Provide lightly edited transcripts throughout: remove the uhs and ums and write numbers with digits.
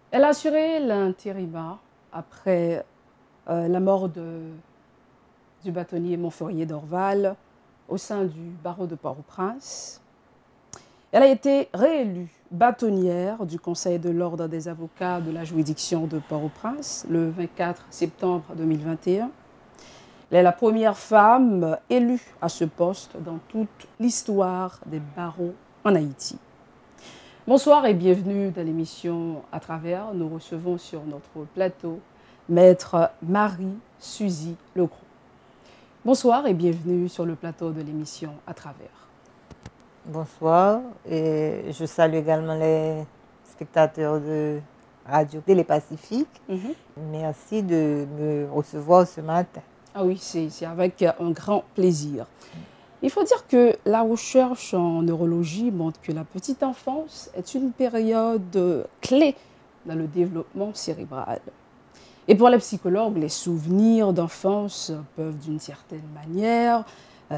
Elle a assuré l'intérim après la mort du bâtonnier Montforier d'Orval au sein du barreau de Port-au-Prince. Elle a été réélue bâtonnière du Conseil de l'Ordre des avocats de la juridiction de Port-au-Prince le 24 septembre 2021. Elle est la première femme élue à ce poste dans toute l'histoire des barreaux en Haïti. Bonsoir et bienvenue dans l'émission À travers. Nous recevons sur notre plateau Maître Marie-Suzy Legros. Bonsoir et bienvenue sur le plateau de l'émission À travers. Bonsoir et je salue également les spectateurs de Radio Télé-Pacifique. Merci de me recevoir ce matin. Ah oui, c'est avec un grand plaisir. Il faut dire que la recherche en neurologie montre que la petite enfance est une période clé dans le développement cérébral. Et pour les psychologues, les souvenirs d'enfance peuvent d'une certaine manière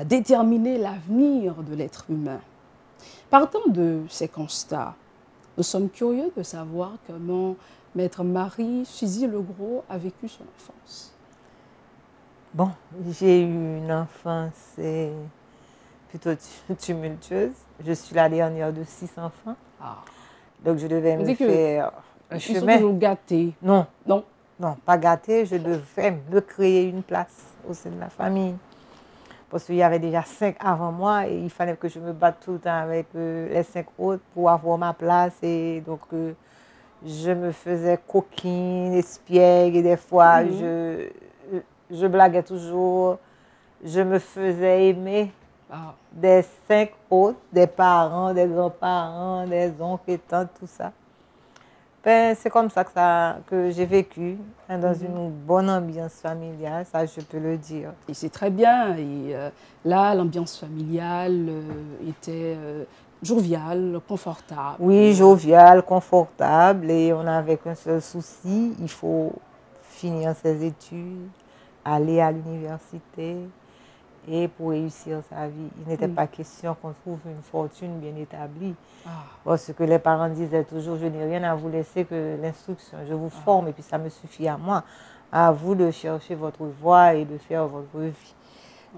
déterminer l'avenir de l'être humain. Partant de ces constats, nous sommes curieux de savoir comment Maître Marie-Suzy Legros a vécu son enfance. Bon, j'ai eu une enfance plutôt tumultueuse. Je suis la dernière de 6 enfants. Ah. Donc je devais me faire un chemin. Ils sont toujours gâtés. Non. Non. Non, pas gâtés. Je devais me créer une place au sein de la famille. Parce qu'il y avait déjà 5 avant moi et il fallait que je me batte tout le temps avec les 5 autres pour avoir ma place. Et donc, je me faisais coquine, espiègle et des fois, je blaguais toujours. Je me faisais aimer des 5 autres, des parents, des grands-parents, des oncles et tantes, tout ça. Ben, c'est comme ça que j'ai vécu, dans une bonne ambiance familiale, ça je peux le dire. Et c'est très bien. Et là, l'ambiance familiale était joviale, confortable. Oui, joviale, confortable. Et on n'avait qu'un seul souci, il faut finir ses études, aller à l'université. Et pour réussir sa vie, il n'était pas question qu'on trouve une fortune bien établie. Parce que les parents disaient toujours, je n'ai rien à vous laisser que l'instruction. Je vous forme et puis ça me suffit à moi. À vous de chercher votre voie et de faire votre vie.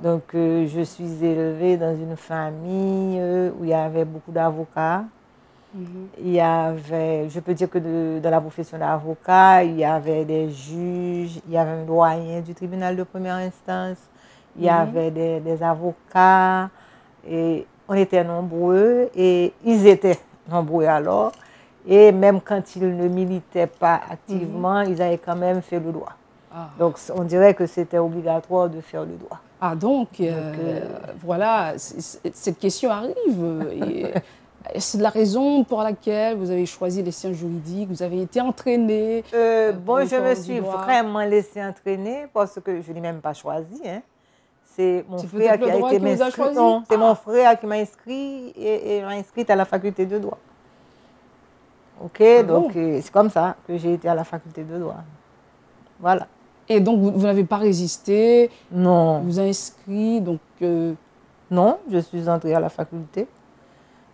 Donc, je suis élevée dans une famille où il y avait beaucoup d'avocats. Il y avait, je peux dire que dans la profession d'avocat, il y avait des juges, il y avait un doyen du tribunal de première instance. Il y avait des avocats et on était nombreux et ils étaient nombreux alors. Et même quand ils ne militaient pas activement, ils avaient quand même fait le droit. Donc on dirait que c'était obligatoire de faire le droit. Ah donc voilà, cette question arrive. C'est la raison pour laquelle vous avez choisi les sciences juridiques, vous avez été entraîné. Bon, je me suis vraiment laissée entraîner parce que je ne l'ai même pas choisi. Hein. C'est mon frère qui a été m'inscrit. Non, c'est mon frère qui m'a inscrit et m'a inscrite à la faculté de droit. Ok, donc c'est comme ça que j'ai été à la faculté de droit. Voilà. Et donc vous n'avez pas résisté? Non. Vous avez inscrit donc. Non, je suis entrée à la faculté.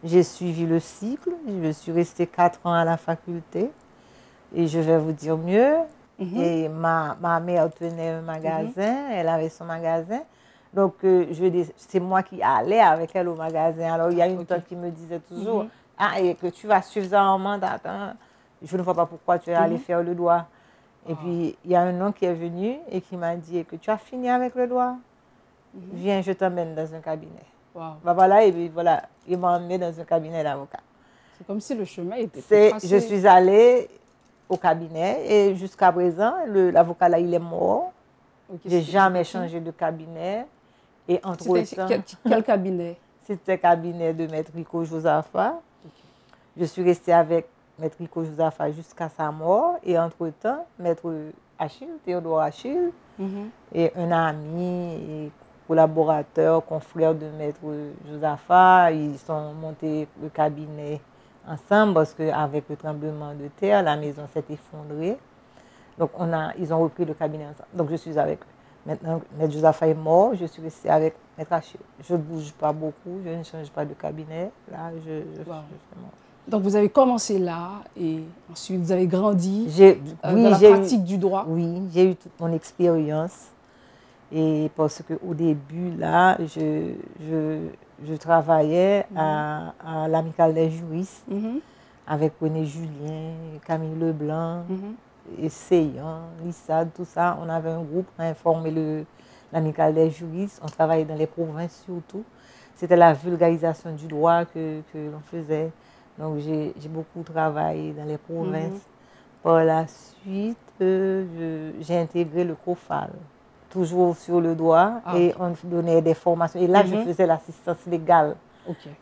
J'ai suivi le cycle. Je suis restée 4 ans à la faculté. Et je vais vous dire mieux. Et ma mère tenait un magasin. Elle avait son magasin. Donc, c'est moi qui allais avec elle au magasin. Alors, il y a une tante qui me disait toujours, et que tu vas suffisamment d'attendre. Je ne vois pas pourquoi tu es allée faire le droit. Et puis, il y a un homme qui est venu et qui m'a dit que tu as fini avec le droit. Viens, je t'emmène dans un cabinet. Ben voilà, et puis voilà, il m'a emmené dans un cabinet d'avocat. C'est comme si le chemin était tracé. Je suis allée au cabinet et jusqu'à présent, l'avocat là, il est mort. J'ai jamais changé de cabinet. Et entre-temps, quel cabinet? C'était le cabinet de Maître Rico Josaphat. Je suis restée avec Maître Rico Josaphat jusqu'à sa mort. Et entre-temps, Maître Achille, Théodore Achille, et un ami et collaborateur, confrère de Maître Josaphat, ils sont montés le cabinet ensemble parce qu'avec le tremblement de terre, la maison s'est effondrée. Donc ils ont repris le cabinet ensemble. Donc je suis avec eux. Maintenant, Maître Josaphat est mort, je suis restée avec Maître Achille. Je ne bouge pas beaucoup, je ne change pas de cabinet. Là, je fais mon... Donc, vous avez commencé là et ensuite vous avez grandi Oui, dans la pratique du droit. Oui, j'ai eu toute mon expérience. Et parce qu'au début, là, je travaillais à l'Amicale des juristes avec René Julien, Camille Leblanc, et Seyan, Lissade, tout ça. On avait un groupe à informer l'Amicale des juristes. On travaillait dans les provinces surtout. C'était la vulgarisation du droit que l'on faisait. Donc, j'ai beaucoup travaillé dans les provinces. Par la suite, j'ai intégré le COFAL, toujours sur le droit, et on donnait des formations. Et là, je faisais l'assistance légale.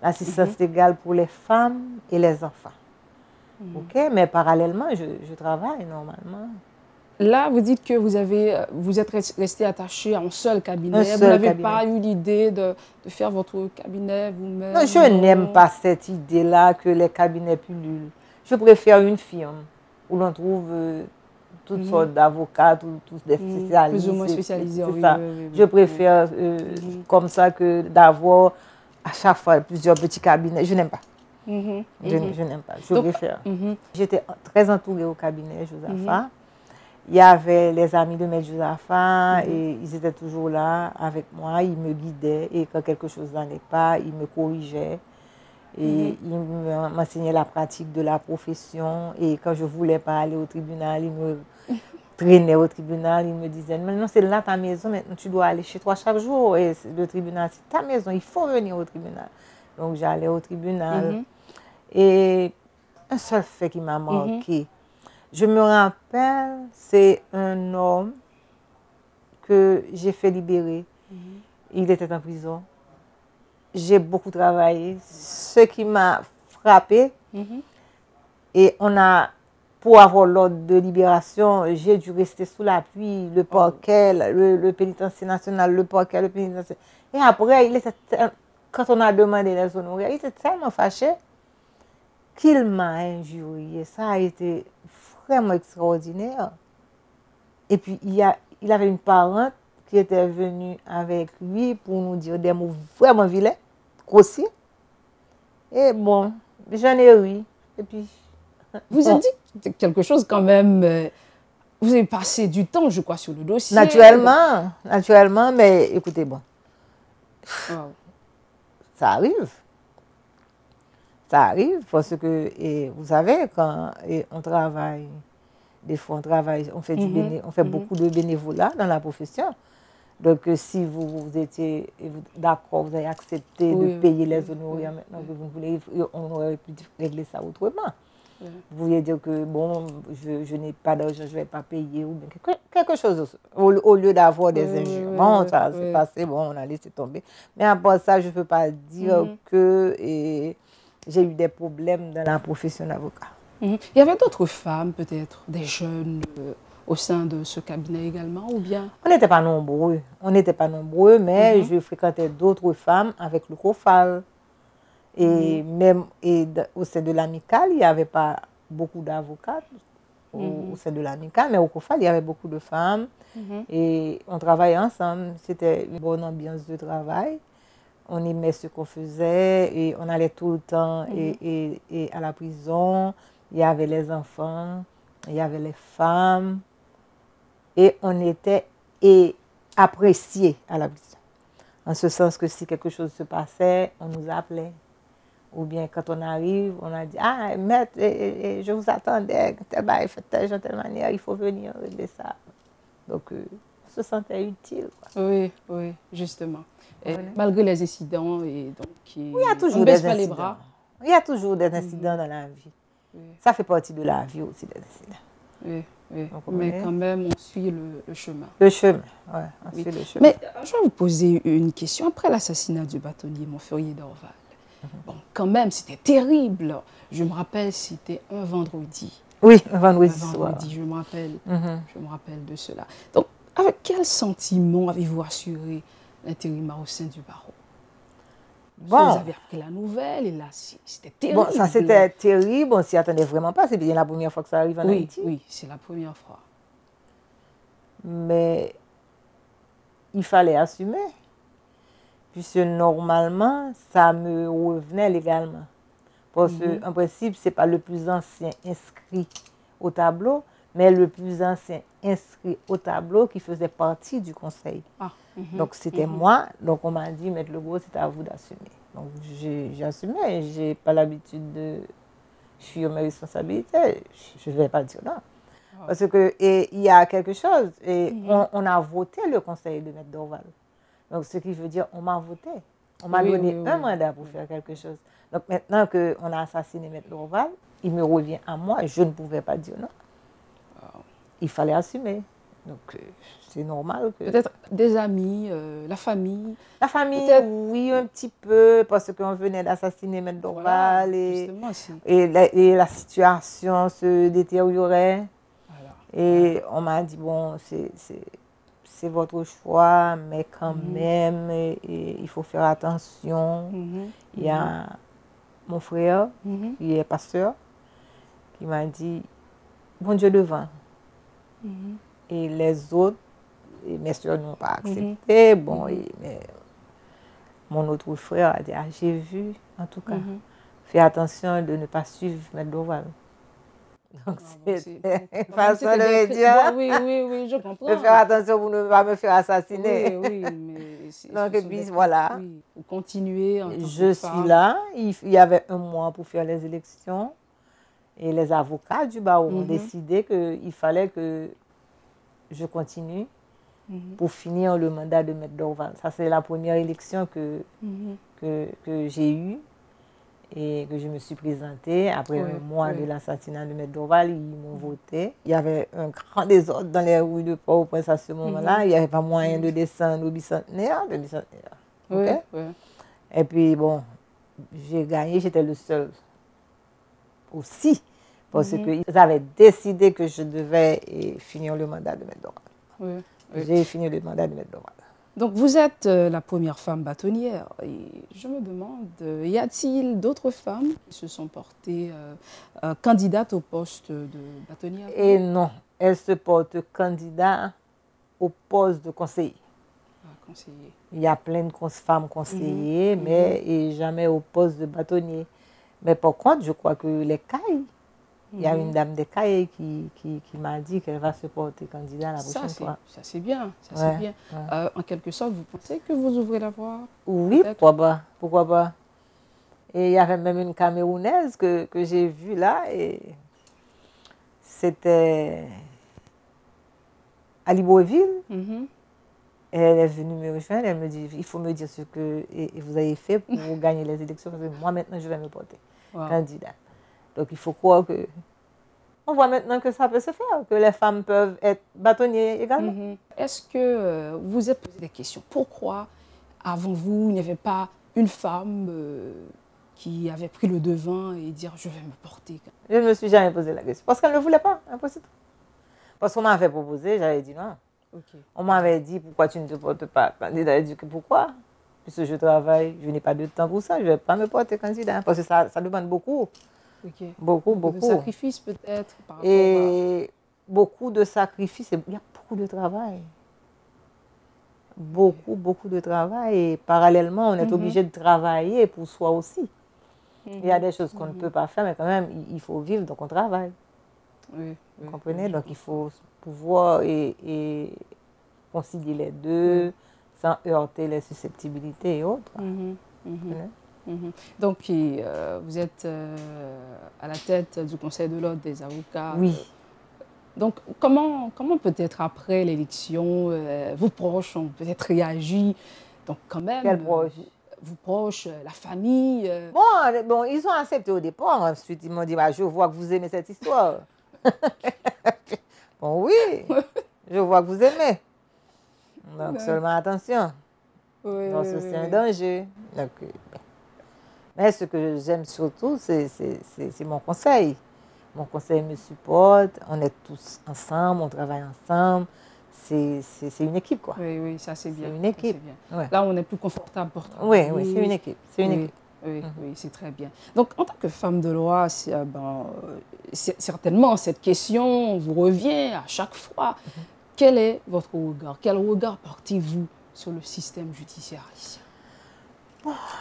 L'assistance légale pour les femmes et les enfants. Mais parallèlement, je travaille normalement. Là, vous dites que vous êtes resté attaché à un seul cabinet. Vous n'avez pas eu l'idée de faire votre cabinet vous-même? Non, je n'aime pas cette idée-là que les cabinets pullulent. Je préfère une firme où l'on trouve toutes sortes d'avocats, tous des spécialistes. Plus ou moins spécialisés, c'est ça. Je préfère comme ça que d'avoir à chaque fois plusieurs petits cabinets. Je n'aime pas. Je n'aime pas. Je préfère. J'étais très entourée au cabinet Josaphat. Il y avait les amis de Maître Josaphat et ils étaient toujours là avec moi. Ils me guidaient et quand quelque chose n'allait pas, ils me corrigeaient. Et ils m'enseignaient la pratique de la profession. Et quand je ne voulais pas aller au tribunal, ils me traînaient au tribunal. Ils me disaient, mais non, c'est là ta maison, maintenant tu dois aller chez toi chaque jour. Et le tribunal, c'est ta maison, il faut venir au tribunal. Donc j'allais au tribunal. Et un seul fait qui m'a marqué, je me rappelle, c'est un homme que j'ai fait libérer. Il était en prison. J'ai beaucoup travaillé. Ce qui m'a frappé, et pour avoir l'ordre de libération, j'ai dû rester sous la pluie, le parquet, le pénitencier national, le parquet, le pénitencier. Et après, quand on a demandé les honoraires, il était tellement fâché qu'il m'a injurié. Ça a été vraiment extraordinaire. Et puis, il avait une parente qui était venue avec lui pour nous dire des mots vraiment vilains, grossiers. Et bon, j'en ai ri. Et puis... Vous avez dit quelque chose quand même... vous avez passé du temps, je crois, sur le dossier. Naturellement, mais écoutez, bon. Ça arrive. Ça arrive parce que, vous savez, quand on travaille, des fois on fait, on fait beaucoup de bénévolat dans la profession. Donc, si vous étiez d'accord, vous avez accepté de payer les honoraires maintenant que vous voulez, on aurait pu régler ça autrement. Vous vouliez dire que, bon, je n'ai pas d'argent, je ne vais pas payer, ou bien quelque chose, au lieu d'avoir des injures. Bon, ça s'est passé, bon, on a laissé tomber. Mais à part ça, je ne peux pas dire que j'ai eu des problèmes dans la profession d'avocat. Il y avait d'autres femmes, peut-être, des jeunes au sein de ce cabinet également, ou bien? On n'était pas nombreux. On n'était pas nombreux, mais je fréquentais d'autres femmes avec le COFAL. Et même au sein de l'amicale, il n'y avait pas beaucoup d'avocats au sein de l'amicale, mais au COFAL, il y avait beaucoup de femmes. Et on travaillait ensemble. C'était une bonne ambiance de travail. On aimait ce qu'on faisait et on allait tout le temps et à la prison. Il y avait les enfants, il y avait les femmes. Et on était appréciés à la prison. En ce sens que si quelque chose se passait, on nous appelait. Ou bien quand on arrive, on a dit, ah, maître, je vous attendais, tel bail, de telle manière, il faut venir régler ça. Donc, on se sentait utile. Quoi. Oui, justement. Et malgré les incidents, et donc, il y a toujours des incidents. Les bras. Il y a toujours des incidents dans la vie. Ça fait partie de la vie aussi, des incidents. Oui. Mais quand même, on suit le chemin. Le chemin, oui, on suit le chemin. Mais je vais vous poser une question. Après l'assassinat du bâtonnier Montferrier d'Orval, bon, quand même, c'était terrible. Je me rappelle, c'était un vendredi. Oui, un vendredi soir. Je me rappelle de cela. Donc, avec quel sentiment avez-vous assuré l'intérimat au sein du barreau? Bon. Vous avez appris la nouvelle et là, c'était terrible. Bon, ça c'était terrible, on s'y attendait vraiment pas. C'est bien la première fois que ça arrive en Haïti. Oui, c'est la première fois. Mais il fallait assumer. Puisque normalement, ça me revenait légalement. Parce qu'en principe, ce n'est pas le plus ancien inscrit au tableau, mais le plus ancien inscrit au tableau qui faisait partie du conseil. Ah, Donc, c'était moi. Donc, on m'a dit, Maître Legault, c'est à vous d'assumer. Donc, j'ai assumé. Je n'ai pas l'habitude de fuir mes responsabilités. Je ne vais pas dire non. Parce qu'il y a quelque chose. Et on a voté le conseil de Maître Dorval. Donc, ce qui veut dire, on m'a voté. On m'a donné un mandat pour faire quelque chose. Donc, maintenant qu'on a assassiné Maître Dorval, il me revient à moi. Je ne pouvais pas dire non. Il fallait assumer. Donc, c'est normal que... Peut-être des amis, la famille. La famille, oui, un petit peu, parce qu'on venait d'assassiner Maître Dorval et la situation se détériorait. Voilà. Et on m'a dit, bon, c'est votre choix, mais quand même, il faut faire attention. Il y a mon frère, qui est pasteur, qui m'a dit, bon Dieu devant. Et les autres, mes soeurs n'ont pas accepté. Bon, mais mon autre frère a dit, ah, j'ai vu, en tout cas, fais attention de ne pas suivre Maître Dorval. Donc, c'est une façon de me dire, oui, je comprends. De faire attention pour ne pas me faire assassiner. Oui, mais donc, et puis, voilà. Oui, vous continuez en tant que Je suis là. Il y avait un mois pour faire les élections. Et les avocats du barreau ont décidé qu'il fallait que je continue pour finir le mandat de Maître Dorval. Ça, c'est la première élection que j'ai eue et que je me suis présentée. Après un mois de l'assassinat de Maître Dorval, ils m'ont voté. Il y avait un grand désordre dans les rues de Port-au-Prince à ce moment-là. Il n'y avait pas moyen de descendre au bicentenaire. Et puis, bon, j'ai gagné, j'étais le seul aussi. Parce qu'ils avaient décidé que je devais finir le mandat de Maître Dorval. J'ai fini le mandat de Maître Dorval. Donc, vous êtes la première femme bâtonnière. Et je me demande, y a-t-il d'autres femmes qui se sont portées candidates au poste de bâtonnière? Et non, elles se portent candidates au poste de conseiller. Conseiller. Il y a plein de femmes conseillers, mais jamais au poste de bâtonnier. Mais par contre, je crois que les cailles, il y a une dame des cailles qui m'a dit qu'elle va se porter candidat la prochaine fois. Ça, c'est bien. C'est bien. En quelque sorte, vous pensez que vous ouvrez la voie? Oui, pourquoi pas. Et il y avait même une Camerounaise que j'ai vue là, et c'était à Libreville. Elle est venue me rejoindre, elle me dit, il faut me dire ce que vous avez fait pour gagner les élections, parce que moi maintenant je vais me porter candidat. Donc il faut croire que... On voit maintenant que ça peut se faire, que les femmes peuvent être bâtonniers également. Est-ce que vous vous êtes posé des questions? Pourquoi, avant vous, il n'y avait pas une femme qui avait pris le devant et dire « je vais me porter ». Je ne me suis jamais posé la question. Parce qu'elle ne voulait pas, impossible. Parce qu'on m'avait proposé, j'avais dit non. On m'avait dit, pourquoi tu ne te portes pas candidat? J'ai dit que pourquoi? Puisque je travaille, je n'ai pas de temps pour ça, je ne vais pas me porter candidat. Parce que ça demande beaucoup. Beaucoup. De sacrifices peut-être. Et beaucoup de sacrifices, il y a beaucoup de travail. Beaucoup de travail. Et parallèlement, on est obligé de travailler pour soi aussi. Il y a des choses qu'on ne peut pas faire, mais quand même, il faut vivre, donc on travaille. Vous comprenez? Donc il faut pouvoir et concilier les deux sans heurter les susceptibilités et autres. Donc vous êtes à la tête du Conseil de l'ordre des avocats. Oui. Donc comment peut-être après l'élection, vos proches ont peut-être réagi? Donc quand même... Quels proches? Vos proches, la famille. Bon, ils ont accepté au départ. Ensuite, ils m'ont dit, bah, je vois que vous aimez cette histoire. Bon, oui, je vois que vous aimez. Donc, seulement attention. Donc, c'est un danger. Donc, mais ce que j'aime surtout, c'est mon conseil. Mon conseil me supporte. On est tous ensemble, on travaille ensemble. C'est une équipe, quoi. Oui, ça c'est bien. C'est une équipe. Bien. Là, on est plus confortable pour travailler. Oui, c'est une équipe. C'est une équipe. Oui, c'est très bien. Donc, en tant que femme de loi, certainement, cette question vous revient à chaque fois. Quel est votre regard? Quel regard portez-vous sur le système judiciaire haïtien?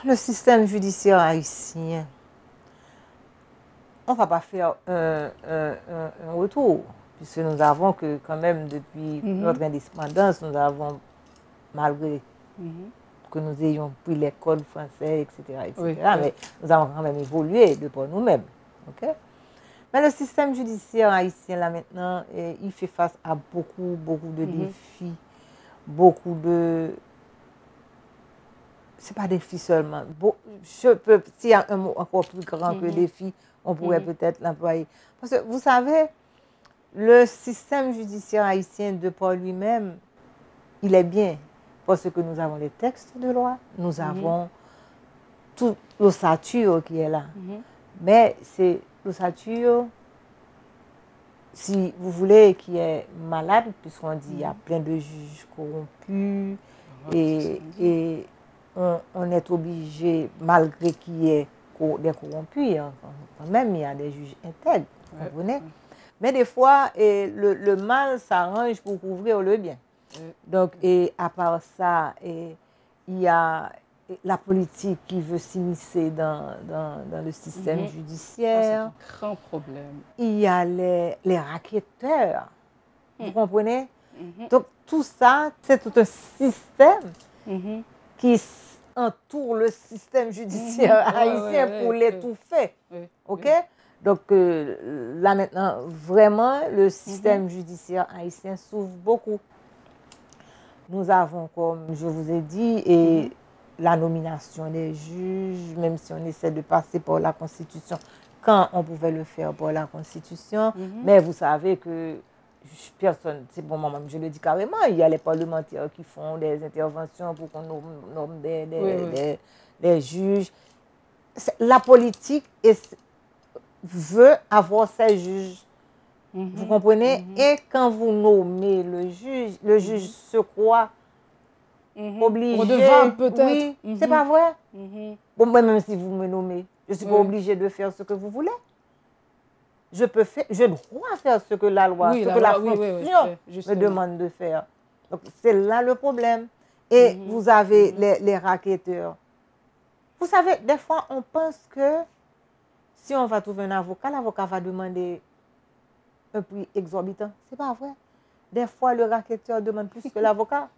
Le système judiciaire haïtien, on ne va pas faire un retour, puisque nous avons que quand même, depuis notre indépendance, nous avons, malgré que nous ayons pris l'école française, etc., mais nous avons quand même évolué de par nous-mêmes. Okay? Mais le système judiciaire haïtien, là maintenant, il fait face à beaucoup de défis, beaucoup de... Ce n'est pas défi seulement. S'il y a un mot encore plus grand que défi, on pourrait peut-être l'employer. Parce que vous savez, le système judiciaire haïtien, de par lui-même, il est bien. Parce que nous avons les textes de loi, nous avons toute l'ossature qui est là. Mais c'est l'ossature, si vous voulez, qui est malade, puisqu'on dit qu'il y a plein de juges corrompus et on est obligé, malgré qu'il y ait des corrompus, quand même, il y a des juges intègres, vous comprenez? Mais des fois, le mal s'arrange pour couvrir le bien. Donc, et à part ça, il y a la politique qui veut s'immiscer dans le système judiciaire. C'est un grand problème. Il y a les racketteurs, vous comprenez? Donc, tout ça, c'est tout un système qui entoure le système judiciaire haïtien pour l'étouffer. OK? Donc, là maintenant, vraiment, le système judiciaire haïtien souffre beaucoup. Nous avons, comme je vous ai dit, et la nomination des juges, même si on essaie de passer par la Constitution, quand on pouvait le faire par la Constitution. Mais vous savez que personne, c'est bon, moi-même, je le dis carrément, il y a les parlementaires qui font des interventions pour qu'on nomme des juges. La politique veut avoir ses juges. Vous comprenez? Et quand vous nommez le juge se croit obligé. Redevable peut-être. Oui, c'est pas vrai? Bon, moi, même si vous me nommez, je ne suis pas obligée de faire ce que vous voulez. Je dois faire ce que la loi, ce que la fonction me demande de faire. Donc, c'est là le problème. Et vous avez les racketteurs. Vous savez, des fois, on pense que si on va trouver un avocat, l'avocat va demander un prix exorbitant. Ce n'est pas vrai. Des fois, le racketteur demande plus que l'avocat.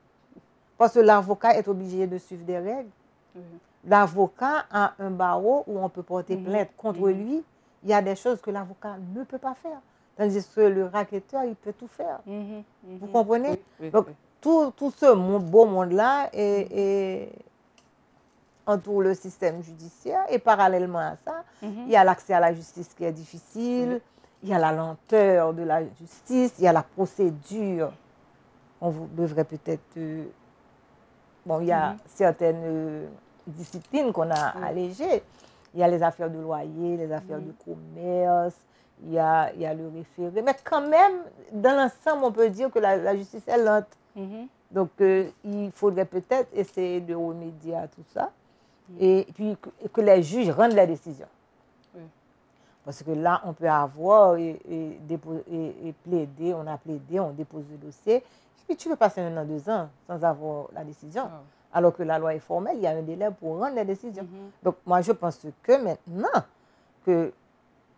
Parce que l'avocat est obligé de suivre des règles. L'avocat a un barreau où on peut porter plainte contre lui. Il y a des choses que l'avocat ne peut pas faire. Tandis que le racketteur, il peut tout faire. Vous comprenez? Donc, tout ce beau monde-là entoure le système judiciaire. Et parallèlement à ça, il y a l'accès à la justice qui est difficile. Il y a la lenteur de la justice. Il y a la procédure. On devrait peut-être... bon, il y a certaines disciplines qu'on a allégées. Il y a les affaires de loyer, les affaires de commerce, il y a le référé. Mais quand même, dans l'ensemble, on peut dire que la justice est lente. Donc, il faudrait peut-être essayer de remédier à tout ça. Et puis, que les juges rendent les décisions. Parce que là, on peut avoir et plaider, on a plaidé, on dépose le dossier. Et puis, tu peux passer 1 an, 2 ans sans avoir la décision. Alors que la loi est formelle, il y a un délai pour rendre les décisions. Donc, moi, je pense que maintenant que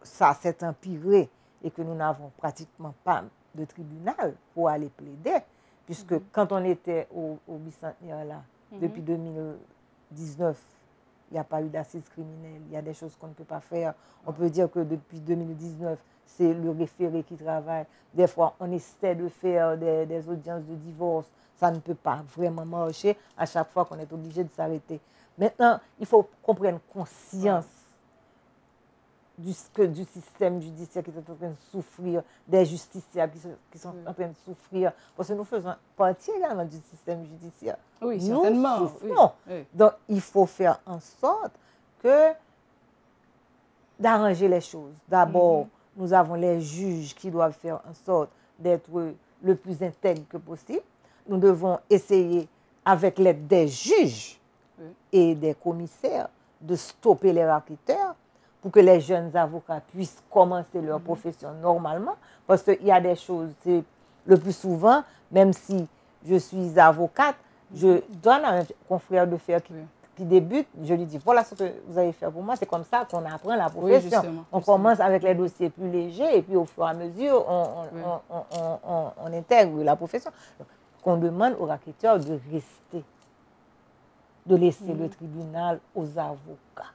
ça s'est empiré et que nous n'avons pratiquement pas de tribunal pour aller plaider, puisque quand on était au bicentenaire là, depuis 2019, il n'y a pas eu d'assises criminelles, il y a des choses qu'on ne peut pas faire. On peut dire que depuis 2019, c'est le référé qui travaille. Des fois, on essaie de faire des audiences de divorce. Ça ne peut pas vraiment marcher à chaque fois qu'on est obligé de s'arrêter. Maintenant, il faut qu'on prenne conscience du système judiciaire qui est en train de souffrir, des justiciables qui sont en train de souffrir. Parce que nous faisons partie également du système judiciaire. Oui, certainement. Nous souffrons. Donc, il faut faire en sorte d'arranger les choses. D'abord, nous avons les juges qui doivent faire en sorte d'être le plus intègre que possible. Nous devons essayer, avec l'aide des juges et des commissaires, de stopper les racketteurs pour que les jeunes avocats puissent commencer leur profession normalement. Parce qu'il y a des choses, le plus souvent, même si je suis avocate, je donne à un confrère de faire qui débute, je lui dis, voilà ce que vous allez faire pour moi. C'est comme ça qu'on apprend la profession. Justement, On commence avec les dossiers plus légers et puis au fur et à mesure, on intègre la profession. Donc, qu'on demande aux enquêteurs de rester, de laisser le tribunal aux avocats.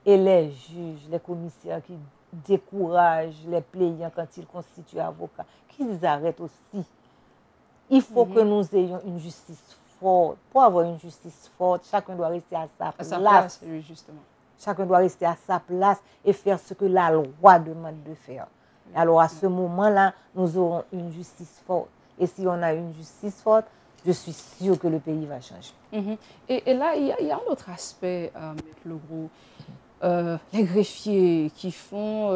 Et les juges, les commissaires qui découragent les plaignants quand ils constituent avocats, qu'ils arrêtent aussi. Il faut que nous ayons une justice forte. Pour avoir une justice forte, chacun doit rester à sa place. Oui, justement. Chacun doit rester à sa place et faire ce que la loi demande de faire. Alors à ce moment-là, nous aurons une justice forte. Et si on a une justice forte, je suis sûre que le pays va changer. Et là, il y a un autre aspect, Maître Legros. Les greffiers qui font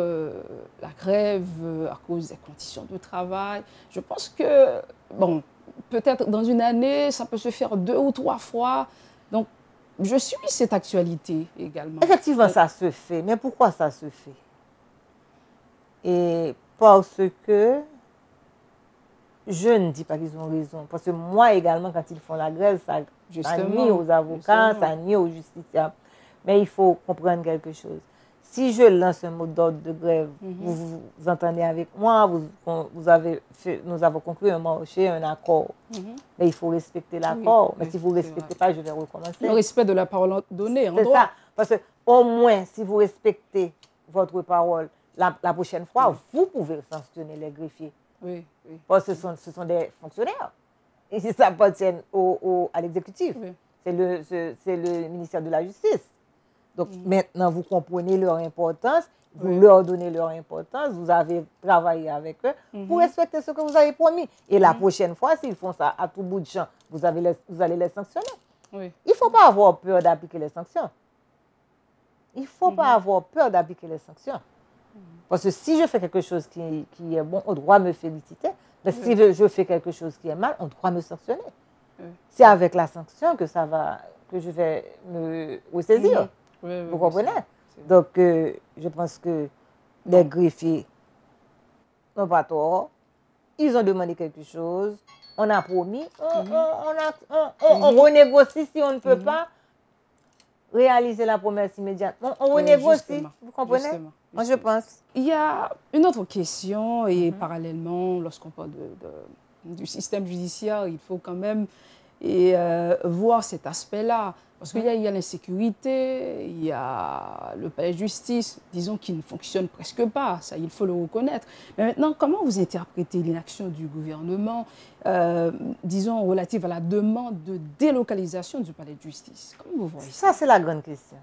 la grève à cause des conditions de travail. Je pense que, bon, peut-être dans une année, ça peut se faire 2 ou 3 fois. Donc, je suis cette actualité également. Effectivement, ça se fait. Mais pourquoi ça se fait? Et parce que, je ne dis pas qu'ils ont raison. Parce que moi également, quand ils font la grève, ça nuit aux avocats, ça nuit aux justiciables. Mais il faut comprendre quelque chose. Si je lance un mot d'ordre de grève, vous entendez avec moi, nous avons conclu un marché, un accord. Mais il faut respecter l'accord. Mais si vous ne respectez pas, je vais recommencer. Le respect de la parole donnée, en droit. C'est ça. Parce que au moins, si vous respectez votre parole, la prochaine fois, vous pouvez sanctionner les greffiers. Oui. Parce que ce sont des fonctionnaires. Et ça appartient à l'exécutif. C'est le ministère de la Justice. Donc maintenant, vous comprenez leur importance, vous leur donnez leur importance, vous avez travaillé avec eux, vous respectez ce que vous avez promis. Et la prochaine fois, s'ils font ça à tout bout de champ, vous allez les sanctionner. Il ne faut pas avoir peur d'appliquer les sanctions. Il ne faut pas avoir peur d'appliquer les sanctions. Parce que si je fais quelque chose qui est bon, on doit me féliciter. Mais si je fais quelque chose qui est mal, on doit me sanctionner. C'est avec la sanction que je vais me ressaisir. Vous comprenez? Donc, je pense que les greffiers n'ont pas tort. Ils ont demandé quelque chose. On a promis. On renégocie si on ne peut pas réaliser la promesse immédiatement. On renégocie. Vous comprenez? Moi, je pense. Il y a une autre question, et parallèlement, lorsqu'on parle du système judiciaire, il faut quand même voir cet aspect-là. Parce qu'il y a l'insécurité, il y a le palais de justice, disons, qui ne fonctionne presque pas, ça il faut le reconnaître. Mais maintenant, comment vous interprétez l'inaction du gouvernement, disons, relative à la demande de délocalisation du palais de justice? Comment vous voyez ça? Ça, c'est la grande question.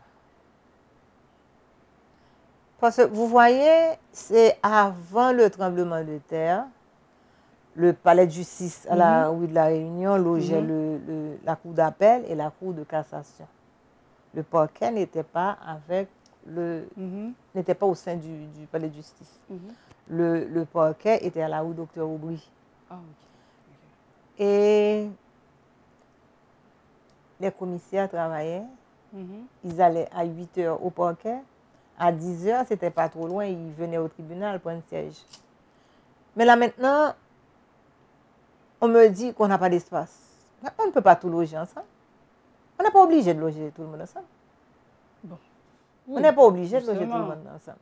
Parce que vous voyez, c'est avant le tremblement de terre, le palais de justice à la rue de la Réunion logeait la cour d'appel et la cour de cassation. Le parquet n'était pas n'était pas au sein du palais de justice. Le parquet était à la rue Docteur Aubry. Et les commissaires travaillaient. Ils allaient à 8 h au parquet. À 10 h, c'était pas trop loin, ils venaient au tribunal prendre siège. Mais là maintenant, on me dit qu'on n'a pas d'espace. On ne peut pas tout loger ensemble. On n'est pas obligé de loger tout le monde ensemble. On n'est pas obligé de loger tout le monde ensemble.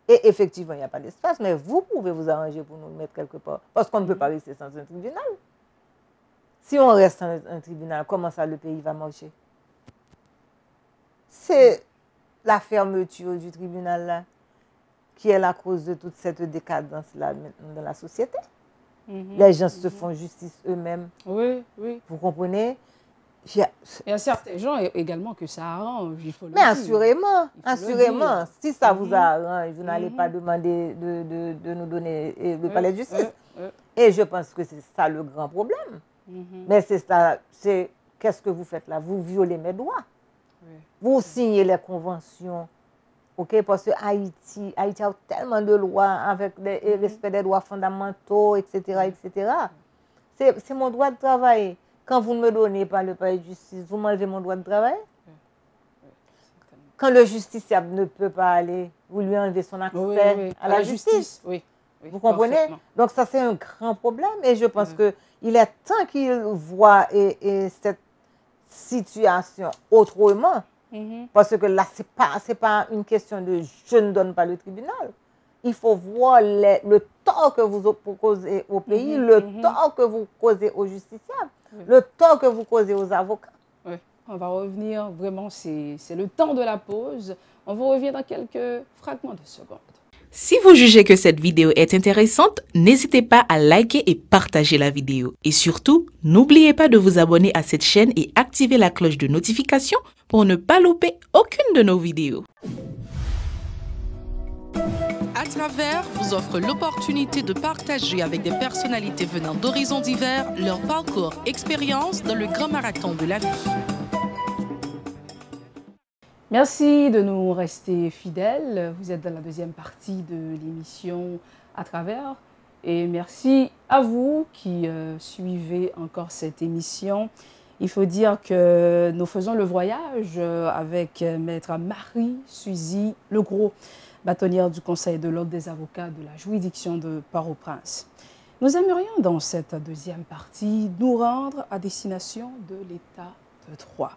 Et effectivement, il n'y a pas d'espace, mais vous pouvez vous arranger pour nous mettre quelque part. Parce qu'on ne peut pas rester sans un tribunal. Si on reste sans un tribunal, comment ça le pays va marcher? C'est la fermeture du tribunal là qui est la cause de toute cette décadence-là dans la société. Les gens se font justice eux-mêmes. Oui. Vous comprenez? Il y a certains gens également que ça arrange, il faut le Mais dire. assurément. Si ça vous arrange, vous n'allez pas demander de nous donner le palais de justice. Et je pense que c'est ça le grand problème. Mais c'est ça, qu'est-ce que vous faites là? Vous violez mes droits. Vous signez les conventions. Parce que Haïti a tellement de lois avec le respect des droits fondamentaux, etc. C'est mon droit de travailler. Quand vous ne me donnez pas le palais de justice, vous m'enlevez mon droit de travail. Quand le justiciable ne peut pas aller, vous lui enlevez son accès à la justice. Vous comprenez? Parfaitement. Donc ça, c'est un grand problème. Et je pense qu'il est temps qu'il voit situation autrement. Mhm. Parce que là, c'est pas une question de je ne donne pas le tribunal. Il faut voir le tort que vous causez au pays, le tort que vous causez aux justiciables, le tort que vous causez aux avocats. Oui. On va revenir, vraiment, c'est le temps de la pause. On vous revient dans quelques fragments de secondes. Si vous jugez que cette vidéo est intéressante, n'hésitez pas à liker et partager la vidéo. Et surtout, n'oubliez pas de vous abonner à cette chaîne et activer la cloche de notification pour ne pas louper aucune de nos vidéos. À travers vous offre l'opportunité de partager avec des personnalités venant d'horizons divers leur parcours, expérience dans le grand marathon de la vie. Merci de nous rester fidèles. Vous êtes dans la deuxième partie de l'émission À travers. Et merci à vous qui suivez encore cette émission. Il faut dire que nous faisons le voyage avec Maître Marie-Suzy Legros, bâtonnière du Conseil de l'Ordre des avocats de la juridiction de Port-au-Prince. Nous aimerions dans cette deuxième partie nous rendre à destination de l'État de droit.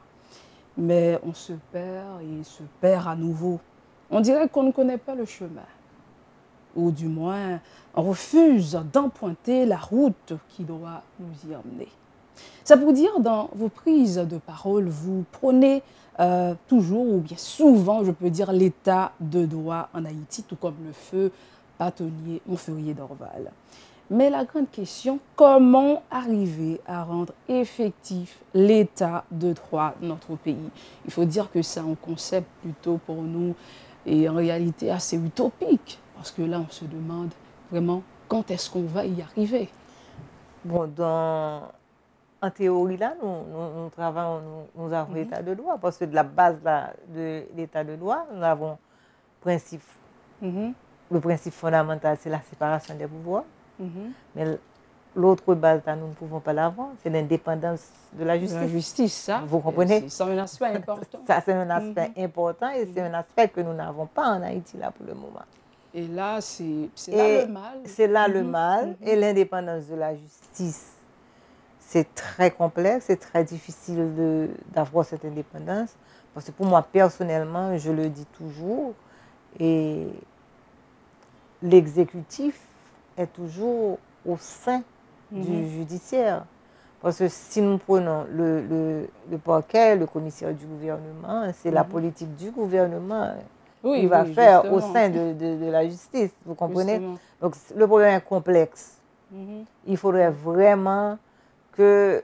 Mais on se perd et se perd à nouveau. On dirait qu'on ne connaît pas le chemin. Ou du moins, on refuse d'emprunter la route qui doit nous y emmener. Ça pour dire, dans vos prises de parole, vous prônez toujours, ou bien souvent, je peux dire, l'état de droit en Haïti, tout comme le feu bâtonnier Montferrier d'Orval. Mais la grande question, comment arriver à rendre effectif l'état de droit dans notre pays? Il faut dire que c'est un concept plutôt pour nous et en réalité assez utopique. Parce que là, on se demande vraiment quand est-ce qu'on va y arriver. Bon, en théorie, là, nous travaillons, nous avons l'état de droit. Parce que de la base là, de l'état de droit, nous avons le principe fondamental, c'est la séparation des pouvoirs. Mais l'autre base, là, nous ne pouvons pas l'avoir, c'est l'indépendance de la justice. La justice, ça. Vous comprenez? C'est un aspect important. Ça, c'est un aspect important et c'est un aspect que nous n'avons pas en Haïti, là, pour le moment. Et là, c'est là le mal. C'est là le mal. Et l'indépendance de la justice, c'est très complexe, c'est très difficile d'avoir cette indépendance. Parce que pour moi, personnellement, je le dis toujours, et l'exécutif est toujours au sein du judiciaire. Parce que si nous prenons le parquet, le commissaire du gouvernement, c'est la politique du gouvernement qu'il va faire justement. au sein de la justice. Vous comprenez? Justement. Donc le problème est complexe. Il faudrait vraiment que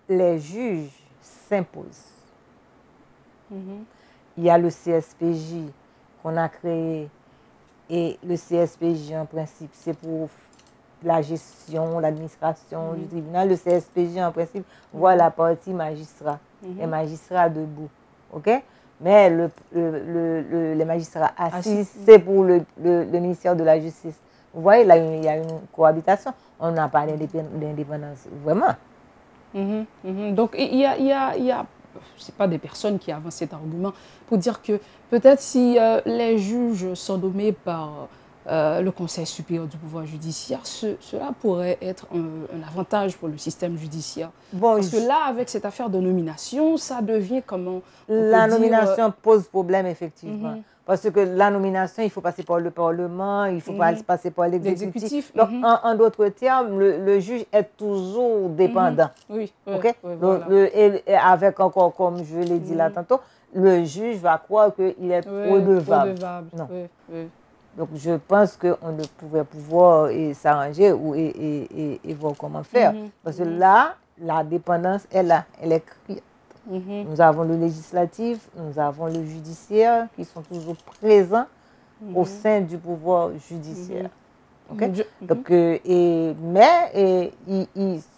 les juges s'imposent. Il y a le CSPJ qu'on a créé. Et le CSPJ, en principe, c'est pour la gestion, l'administration du tribunal. Le CSPJ, en principe, voit la partie magistrat. Les magistrats debout. OK? Mais les magistrats assis, c'est pour le ministère de la Justice. Vous voyez, là, il y a une cohabitation. On n'a pas d'indépendance, vraiment. Donc, il y a c'est pas des personnes qui avancent cet argument pour dire que peut-être si les juges sont nommés par le Conseil supérieur du pouvoir judiciaire, cela pourrait être un avantage pour le système judiciaire. Bon, parce que là, avec cette affaire de nomination, ça devient comment la nomination pose problème, effectivement. Parce que la nomination, il faut passer par le Parlement, il faut passer par l'exécutif. Donc, en d'autres termes, le juge est toujours dépendant. Oui, okay? Voilà. Et avec encore, comme je l'ai dit là tantôt, le juge va croire qu'il est redevable. Non. Donc, je pense qu'on ne pouvait pouvoir s'arranger et voir comment faire. Parce que là, la dépendance est là, elle est criante. Nous avons le législatif, nous avons le judiciaire qui sont toujours présents au sein du pouvoir judiciaire. Okay? Donc, mais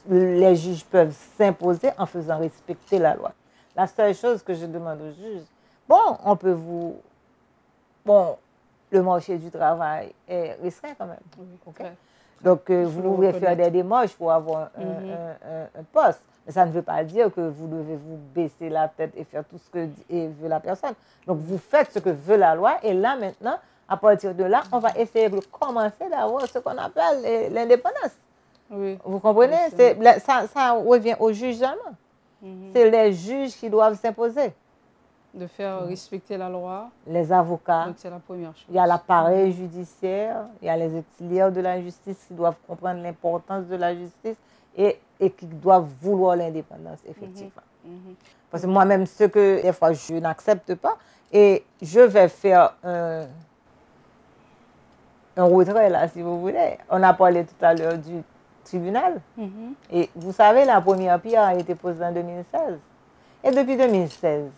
les juges peuvent s'imposer en faisant respecter la loi. La seule chose que je demande aux juges, bon, on peut vous... Bon, le marché du travail est restreint quand même. Okay? Donc, vous pouvez faire des démarches pour avoir un poste. Mais ça ne veut pas dire que vous devez vous baisser la tête et faire tout ce que veut la personne. Donc, vous faites ce que veut la loi. Et là, maintenant, à partir de là, on va essayer de commencer d'avoir ce qu'on appelle l'indépendance. Vous comprenez? Ça revient au juge seulement. C'est les juges qui doivent s'imposer. De faire respecter la loi. Les avocats. Donc, c'est la première chose. Il y a l'appareil judiciaire, il y a les auxiliaires de la justice qui doivent comprendre l'importance de la justice et qui doivent vouloir l'indépendance, effectivement. Parce que moi-même, ce que des fois je n'accepte pas, et je vais faire un retrait là, si vous voulez. On a parlé tout à l'heure du tribunal. Et vous savez, la première pierre a été posée en 2016. Et depuis 2016,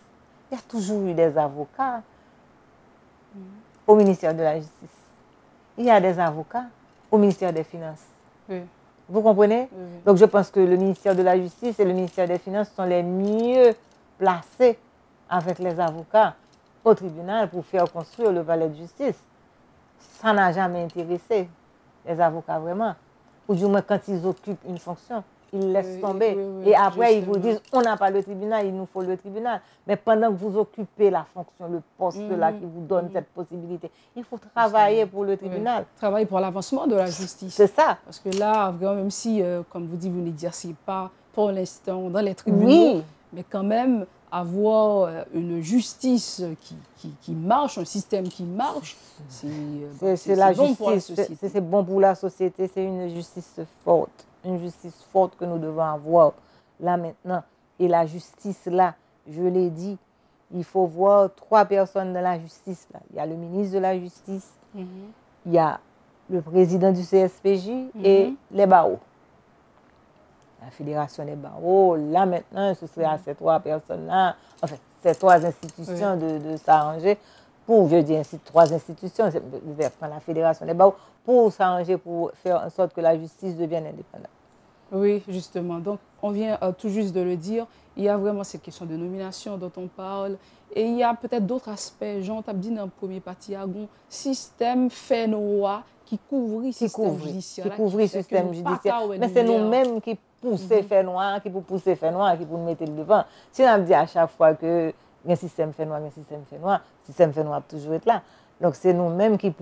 il y a toujours eu des avocats au ministère de la Justice. Il y a des avocats au ministère des Finances. Oui. Vous comprenez? Oui. Donc je pense que le ministère de la Justice et le ministère des Finances sont les mieux placés avec les avocats au tribunal pour faire construire le palais de justice. Ça n'a jamais intéressé les avocats vraiment. Ou du moins quand ils occupent une fonction, ils laissent tomber. Et après, ils vous disent, on n'a pas le tribunal, il nous faut le tribunal. Mais pendant que vous occupez la fonction, le poste là qui vous donne cette possibilité, il faut travailler pour le tribunal. Travailler pour l'avancement de la justice. C'est ça. Parce que là, même si, comme vous dites, vous n'exercez pas pour l'instant dans les tribunaux, mais quand même avoir une justice qui marche, un système qui marche, c'est la bon justice, pour la société. C'est bon pour la société, c'est une justice forte. Une justice forte que nous devons avoir là maintenant. Et la justice là, je l'ai dit, il faut voir 3 personnes dans la justice là. Il y a le ministre de la Justice, il y a le président du CSPJ et les barreaux. La fédération des barreaux, là maintenant, ce serait à ces 3 personnes-là, enfin, ces 3 institutions de s'arranger pour, je dis ainsi, 3 institutions, la fédération des barreaux, pour s'arranger, pour faire en sorte que la justice devienne indépendante. Oui, justement. Donc, on vient tout juste de le dire. Il y a vraiment cette question de nomination dont on parle. Et il y a peut-être d'autres aspects. Jean dit dans le premier parti, il y a un système fait noir qui couvre le système judiciaire. Qui couvre le système judiciaire. Mais c'est nous-mêmes qui poussons fait noir, qui poussons fait noir, qui pour nous mettre le devant. Si on dit à chaque fois que un système fait noir, un système fait noir, le système fait noir toujours être là. Donc, c'est nous-mêmes qui,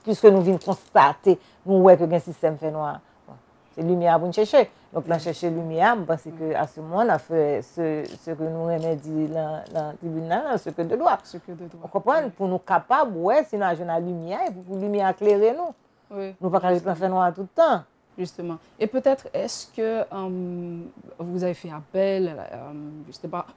puisque nous venons constater, nous voyons que un système fait noir. C'est lumière pour nous chercher. Donc, là, chercher lumière, parce qu'à ce moment, on a fait ce que nous aimons dire dans le tribunal, ce que de droit. Ce que de droit. Vous comprenez? Pour nous capables, sinon, on a la lumière, et pour la lumière éclairer nous. Oui. Nous ne pouvons pas rester faire noir tout le temps. Justement. Et peut-être, est-ce que vous avez fait appel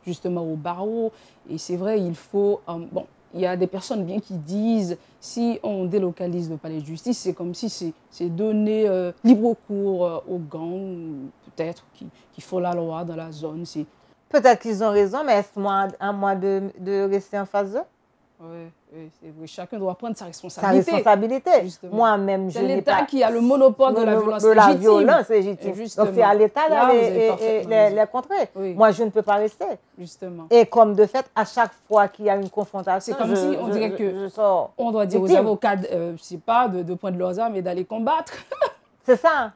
justement au barreau? Et c'est vrai, il faut... bon, il y a des personnes bien qui disent, si on délocalise le palais de justice, c'est comme si c'est donner libre cours aux gangs, peut-être, qui font la loi dans la zone. Peut-être qu'ils ont raison, mais est-ce à moi de rester en face d'eux? Oui, c'est vrai. Chacun doit prendre sa responsabilité. Sa responsabilité. Moi-même, je n'ai pas... C'est l'État qui a le monopole de la violence légitime. Donc, c'est à l'État d'aller les contrer. Oui. Moi, je ne peux pas rester. Justement. Et comme de fait, à chaque fois qu'il y a une confrontation, c'est comme si on dirait que on doit dire aux avocats, c'est pas de prendre leurs armes et d'aller combattre. C'est ça.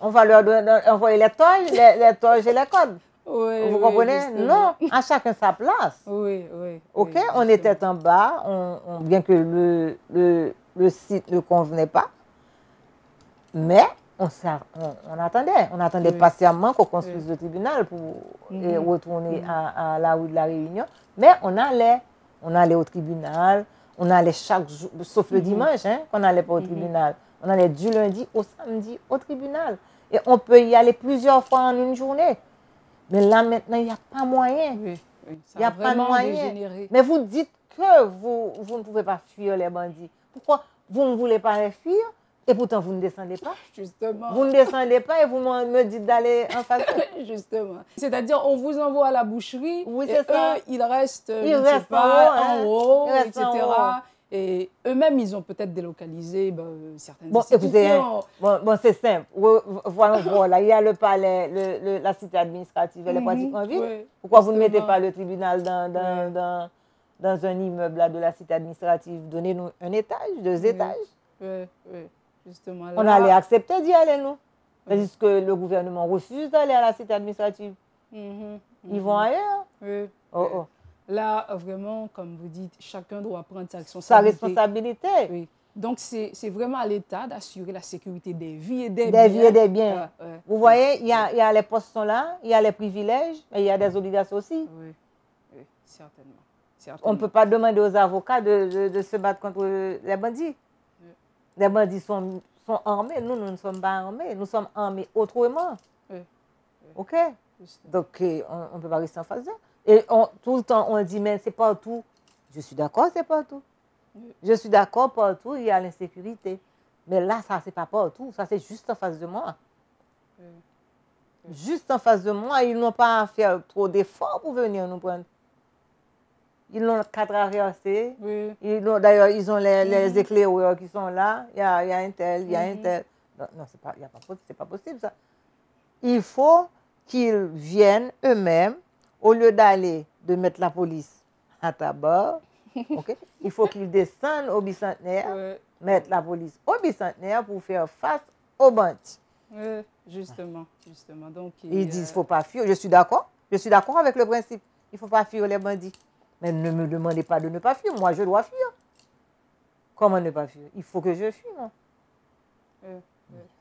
On va leur envoyer les toges et les codes. Oui, vous comprenez? Non, à chacun sa place. Oui. OK, on était en bas, bien que le site ne convenait pas, mais on attendait patiemment qu'on construise le tribunal pour retourner à la rue de la Réunion. Mais on allait au tribunal, on allait chaque jour, sauf le dimanche, qu'on n'allait pas au tribunal. On allait du lundi au samedi au tribunal. Et on peut y aller plusieurs fois en une journée. Mais là, maintenant, il n'y a pas moyen. Il n'y a pas de moyen. Mais vous dites que vous ne pouvez pas fuir les bandits. Pourquoi vous ne voulez pas les fuir et pourtant vous ne descendez pas? Justement. Vous ne descendez pas et vous me dites d'aller en face. Justement. C'est-à-dire, on vous envoie à la boucherie et eux, ils restent en haut, etc. Et eux-mêmes, ils ont peut-être délocalisé certaines institutions. Bon, c'est simple. Voilà, il y a le palais, la cité administrative, elle est pratiquement vide. Pourquoi vous ne mettez pas le tribunal dans un immeuble là, de la cité administrative? Donnez-nous un étage, 2 étages. Oui, justement. Là, on allait accepter d'y aller, nous. Parce que le gouvernement refuse d'aller à la cité administrative. Ils vont ailleurs. Là, vraiment, comme vous dites, chacun doit prendre sa responsabilité. Oui. Donc, c'est vraiment à l'État d'assurer la sécurité des vies et des Des biens. vies et des biens. Ouais. Vous voyez, il y a les postes sont là, il y a les privilèges, mais il y a des obligations aussi. Oui, oui, certainement. On ne peut pas demander aux avocats de se battre contre les bandits. Oui. Les bandits sont armés, nous ne sommes pas armés, nous sommes armés autrement. Oui. OK? Juste. Donc, on ne peut pas rester en face d'eux. Et tout le temps, on dit, mais c'est partout. Je suis d'accord, c'est partout. Oui. Je suis d'accord, partout, il y a l'insécurité. Mais là, ça, c'est pas partout. Ça, c'est juste en face de moi. Oui. Juste en face de moi, ils n'ont pas à faire trop d'efforts pour venir nous prendre. Ils n'ont qu'à traverser. Oui. D'ailleurs, ils ont les éclaireurs qui sont là. Il y a un tel, il y a un tel. Non, c'est pas possible, ça. Il faut qu'ils viennent eux-mêmes, au lieu de mettre la police à tabac, okay? Il faut qu'ils descendent au bicentenaire, mettre la police au bicentenaire pour faire face aux bandits. Oui, justement. Donc, Ils disent, il ne faut pas fuir. Je suis d'accord avec le principe. Il ne faut pas fuir les bandits. Mais ne me demandez pas de ne pas fuir. Moi, je dois fuir. Comment ne pas fuir? Il faut que je fuis, moi.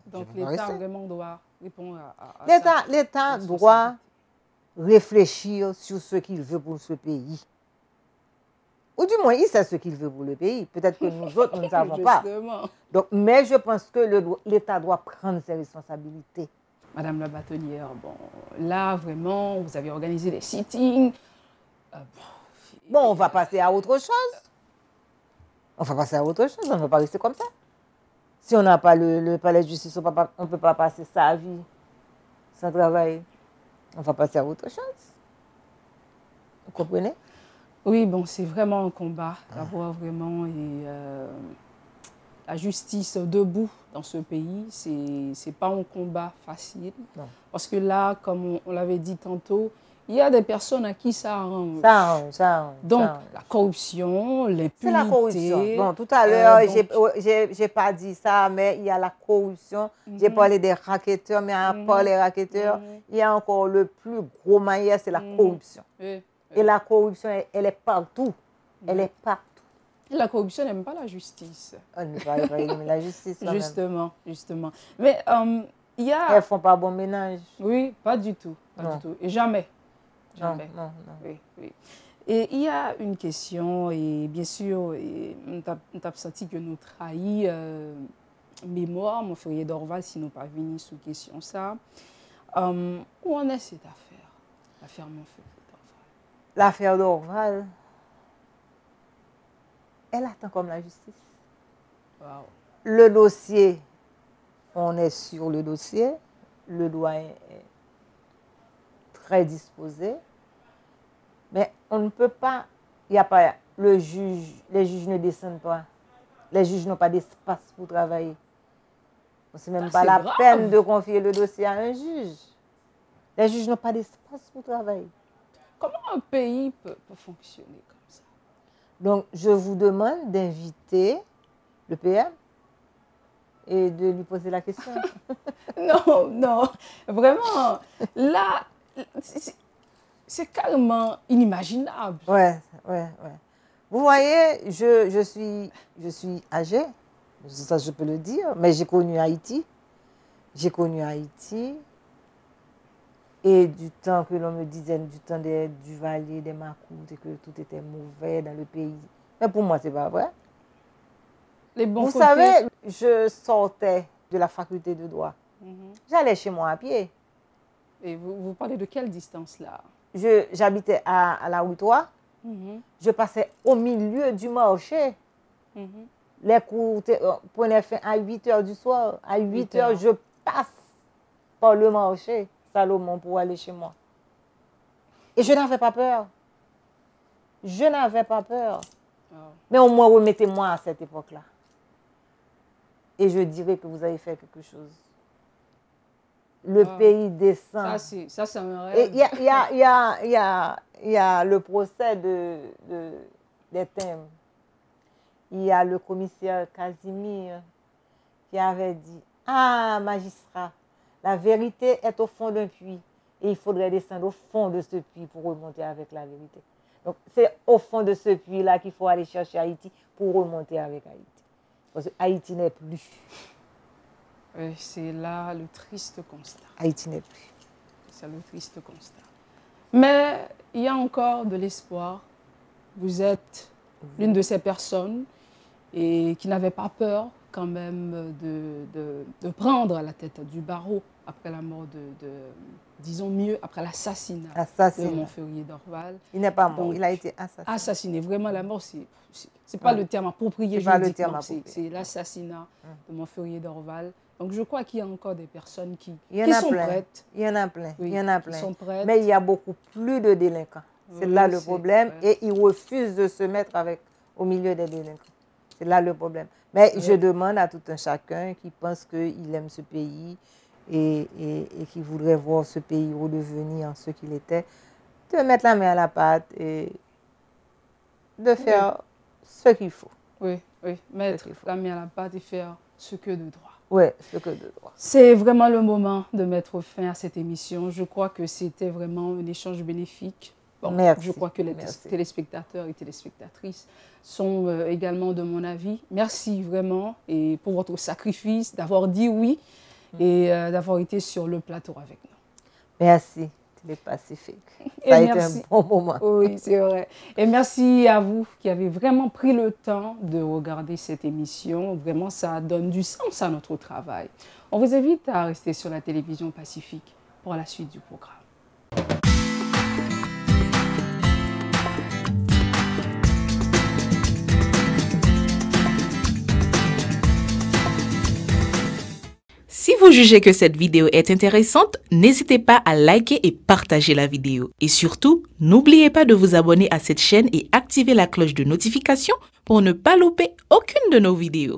Donc, l'État vraiment doit répondre à ça. L'État doit réfléchir sur ce qu'il veut pour ce pays. Ou du moins, il sait ce qu'il veut pour le pays. Peut-être que nous autres, nous ne savons pas. Donc, mais je pense que l'État doit prendre ses responsabilités. Madame la bâtonnière, bon, là, vraiment, vous avez organisé des sittings. Bon, on va passer à autre chose. On ne va pas rester comme ça. Si on n'a pas le palais de justice, on ne peut pas passer sa vie sans travailler. On va passer à autre chose. Vous comprenez? Oui, bon, c'est vraiment un combat d'avoir vraiment la justice debout dans ce pays. Ce n'est pas un combat facile. Non. Parce que là, comme on l'avait dit tantôt, il y a des personnes à qui ça arrange. Donc, la corruption, l'impunité. C'est la corruption. Bon, tout à l'heure, je n'ai pas dit ça, mais il y a la corruption. J'ai parlé des racketteurs, mais à part les racketteurs, il y a encore le plus gros maillot, c'est la corruption. Oui. Et la corruption, elle est partout. Elle est partout. Et la corruption n'aime pas la justice. On ne va pas aimer la justice. Justement. Mais il y a... Elles ne font pas bon ménage. Oui, pas du tout. Et jamais. Non. Oui. Et il y a une question, et bien sûr, on t'a senti que nous trahit mémoire, mon frère Dorval, si nous pas venus sous question ça. Où en est cette affaire, l'affaire mon frère Dorval? L'affaire Dorval, elle attend comme la justice. Wow. Le dossier, on est sur le dossier, le doyen est très disposé. Mais on ne peut pas, il n'y a pas le juge, les juges ne descendent pas. Les juges n'ont pas d'espace pour travailler. Ce n'est même pas la peine de confier le dossier à un juge. Les juges n'ont pas d'espace pour travailler. Comment un pays peut fonctionner comme ça? Donc, je vous demande d'inviter le PM et de lui poser la question. Non, vraiment, là, c'est carrément inimaginable. Ouais. Vous voyez, je suis âgée, ça je peux le dire, mais j'ai connu Haïti. Et du temps que l'on me disait, du temps du Valier, des Macoutes, et que tout était mauvais dans le pays. Mais pour moi, c'est pas vrai. Vous savez, je sortais de la faculté de droit. J'allais chez moi à pied. Et vous parlez de quelle distance là? J'habitais à la rue 3. Je passais au milieu du marché. Les cours prenaient fin à 8 h du soir. À 8 h, je passe par le marché Salomon pour aller chez moi. Et je n'avais pas peur. Mais au moins, remettez-moi à cette époque-là. Et je dirais que vous avez fait quelque chose. Le pays descend. Ça c'est un rêve. Il y a le procès des thèmes. Il y a le commissaire Casimir qui avait dit, « Ah, magistrat, la vérité est au fond d'un puits et il faudrait descendre au fond de ce puits pour remonter avec la vérité. » Donc, c'est au fond de ce puits-là qu'il faut aller chercher Haïti pour remonter avec Haïti. Parce que Haïti n'est plus. C'est là le triste constat. Haïti n'est plus. C'est le triste constat. Mais il y a encore de l'espoir. Vous êtes l'une de ces personnes et qui n'avait pas peur quand même de prendre la tête du barreau après la mort disons mieux, après l'assassinat de Montferrier d'Orval. Il n'est pas mort, il a été assassiné. Assassiné, vraiment la mort, c'est pas le terme approprié juridiquement, c'est l'assassinat de Montferrier d'Orval. Donc je crois qu'il y a encore des personnes qui sont prêtes. Il y en a plein, oui, il y en a plein. Sont prêtes. Mais il y a beaucoup plus de délinquants. C'est là le problème. Et ils refusent de se mettre au milieu des délinquants. C'est là le problème. Mais je demande à tout un chacun qui pense qu'il aime ce pays et qui voudrait voir ce pays redevenir ce qu'il était, de mettre la main à la pâte et de faire ce qu'il faut. Oui, mettre la main à la pâte et faire ce que de droit. Oui, ce que de droit. C'est vraiment le moment de mettre fin à cette émission. Je crois que c'était vraiment un échange bénéfique. Bon, merci. Je crois que les téléspectateurs et téléspectatrices sont également de mon avis. Merci vraiment et pour votre sacrifice d'avoir dit oui et d'avoir été sur le plateau avec nous. Merci, Télépacifique. Ça a été un bon moment. Oui, c'est vrai. Et merci à vous qui avez vraiment pris le temps de regarder cette émission. Vraiment, ça donne du sens à notre travail. On vous invite à rester sur la télévision Pacifique pour la suite du programme. Si vous jugez que cette vidéo est intéressante, n'hésitez pas à liker et partager la vidéo. Et surtout, n'oubliez pas de vous abonner à cette chaîne et activer la cloche de notification pour ne pas louper aucune de nos vidéos.